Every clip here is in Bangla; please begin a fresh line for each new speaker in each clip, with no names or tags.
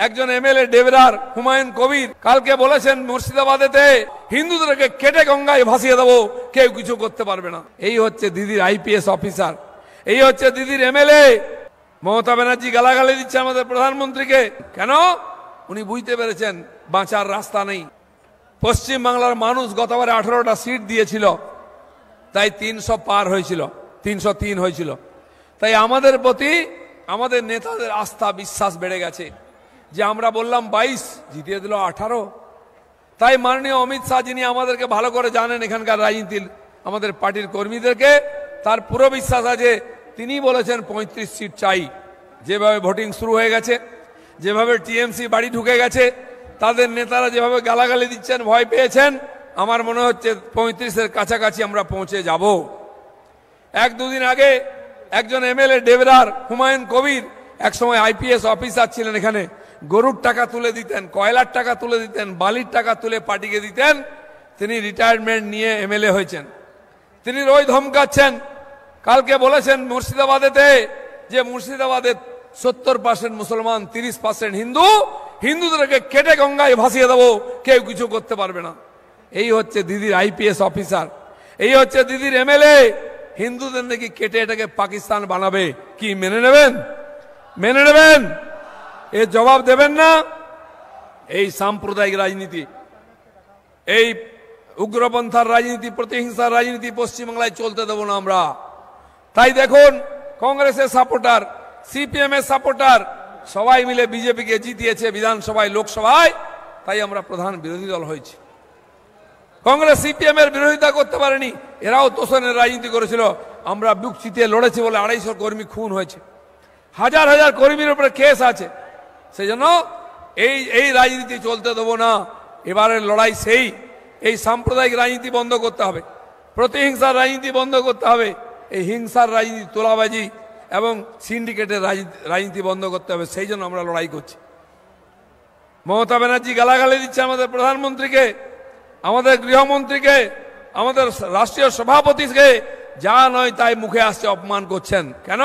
একজন এমএলএ ডেবরার হুমায়ুন কবির কালকে বলেছেন মুর্শিদাবাদেতে হিন্দুদেরকে কেটে গঙ্গায় ভাসিয়ে দেবো, কেউ কিছু করতে পারবে না। এই হচ্ছে দিদির আইপিএস অফিসার, এই হচ্ছে দিদির এমএলএ। মমতা ব্যানার্জি গালাগালি দিচ্ছে আমাদের প্রধানমন্ত্রীকে। কেন? উনি বুঝতে পেরেছেন বাঁচার রাস্তা নেই। পশ্চিম বাংলার মানুষ গতবারে 18টা সিট দিয়েছিল, তাই 300 পার হয়েছিল, 303 হয়েছিল। তাই আমাদের প্রতি আমাদের নেতাদের আস্থা বিশ্বাস বেড়ে গেছে যে আমরা বললাম 22, জিতিয়ে দিল 18। তাই মাননীয় অমিত শাহ, যিনি আমাদেরকে ভালো করে জানেন এখানকার রাজনীতির, আমাদের পার্টির কর্মীদেরকে, তার পুরো বিশ্বাস আছে। তিনি বলেছেন 35 সিট চাই। যেভাবে ভোটিং শুরু হয়ে গেছে, যেভাবে টিএমসি বাড়ি ঢুকে গেছে, তাদের নেতারা যেভাবে গালাগালি দিচ্ছেন, ভয় পেয়েছেন, আমার মনে হচ্ছে 35-এর কাছাকাছি আমরা পৌঁছে যাব। 1-2 দিন আগে একজন এমএলএ ডেবরার হুমায়ুন কবির একসময় আইপিএস অফিসার ছিলেন, এখানে গরুর টাকা তুলে দিতেন, কয়লার টাকা তুলে দিতেন, বালির টাকা তুলে পার্টিকে দিতেন। তিনি রিটায়ারমেন্ট নিয়ে এমএলএ হয়েছেন। তিনি রোজ ধমকাচ্ছেন। কালকে বলেছেন মুর্শিদাবাদেতে যে মুর্শিদাবাদে 70% মুসলমান, 30% হিন্দু, হিন্দুদেরকে কেটে গঙ্গায় ভাসিয়ে দেবো, কেউ কিছু করতে পারবে না। এই হচ্ছে দিদির আইপিএস অফিসার, এই হচ্ছে দিদির এমএলএ। হিন্দুদের নাকি কেটে এটাকে পাকিস্তান বানাবে, কি মেনে নেবেন? মেনে নেবেন? এর জবাব দেবেন না? এই সাম্প্রদায়িক রাজনীতি, এই উগ্রপন্থার রাজনীতি, প্রতিহিংসার রাজনীতি পশ্চিমবাংলায় চলতে দেব না আমরা। তাই দেখুন, কংগ্রেসের সাপোর্টার, সিপিএম এর সাপোর্টার সবাই মিলে বিজেপিকে জিতিয়েছে বিধানসভায়, লোকসভায়। তাই আমরা প্রধান বিরোধী দল হয়েছি। কংগ্রেস সিপিএম এর বিরোধিতা করতে পারেনি, এরাও তোষণের রাজনীতি করেছিল। আমরা বুক চিতিয়ে লড়েছি বলে 250 কর্মী খুন হয়েছে, হাজার হাজার কর্মীর উপরে কেস আছে। সেই জন্য এই রাজনীতি চলতে দেবো না। এবারের লড়াই সেই, এই সাম্প্রদায়িক রাজনীতি বন্ধ করতে হবে, প্রতিহিংসার রাজনীতি বন্ধ করতে হবে, এই হিংসার রাজনীতি, তোলাবাজি এবং সিন্ডিকেটের রাজনীতি বন্ধ করতে হবে। সেই জন্য আমরা লড়াই করছি। মমতা ব্যানার্জি গালাগালি দিচ্ছে আমাদের প্রধানমন্ত্রীকে, আমাদের গৃহমন্ত্রীকে, আমাদের রাষ্ট্রীয় সভাপতিকে, যা নয় তাই মুখে আসছে অপমান করছেন। কেন?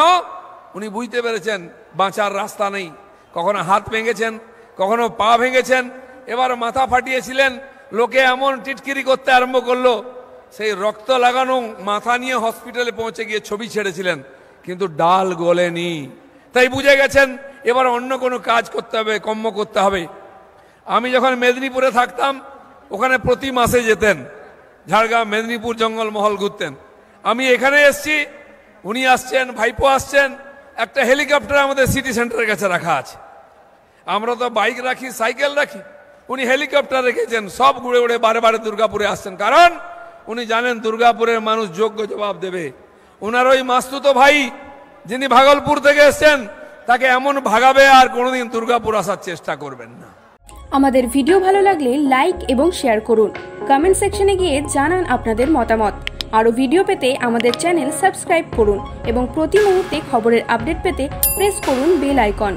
উনি বুঝতে পেরেছেন বাঁচার রাস্তা নেই। কখনো হাত ভেঙেছেন, কখনো পা ভেঙেছেন, এবার মাথা ফাটিয়েছিলেন। লোকে এমন টিটকিরি করতে আরম্ভ করলো, সেই রক্ত লাগানো মাথা নিয়ে হসপিটালে পৌঁছে গিয়ে ছবি ছেড়েছিলেন, কিন্তু ডাল গলেনি। তাই বুঝে গেছেন এবার অন্য কোনো কাজ করতে হবে, কর্ম করতে হবে। আমি যখন মেদিনীপুরে থাকতাম, ওখানে প্রতি মাসে যেতেন, ঝাড়গ্রাম, মেদিনীপুর জঙ্গলমহল ঘুরতেন। আমি এখানে এসছি, উনি আসছেন, ভাইপো আসছেন। একটা হেলিকপ্টার আমাদের সিটি সেন্টারের কাছে রাখা আছে। আমরা তো বাইক রাখি, সাইকেল রাখি, উনি হেলিকপ্টার রেখেছেন। সব ঘুরে ঘুরে বারে বারে দুর্গাপুরে আসছেন, কারণ উনি জানেন দুর্গাপুরের মানুষ যোগ্য জবাব দেবে। ওনার ওই মাস্তুতো ভাই যিনি ভাগলপুর থেকে এসছেন, তাকে এমন ভাগাবে আর কোনোদিন দুর্গাপুর আসার চেষ্টা করবেন না।
আমাদের ভিডিও ভালো লাগলে লাইক এবং শেয়ার করুন। কমেন্ট সেকশনে গিয়ে জানান আপনাদের মতামত। আরও ভিডিও পেতে আমাদের চ্যানেল সাবস্ক্রাইব করুন এবং প্রতি মুহূর্তে খবরের আপডেট পেতে প্রেস করুন বেল আইকন।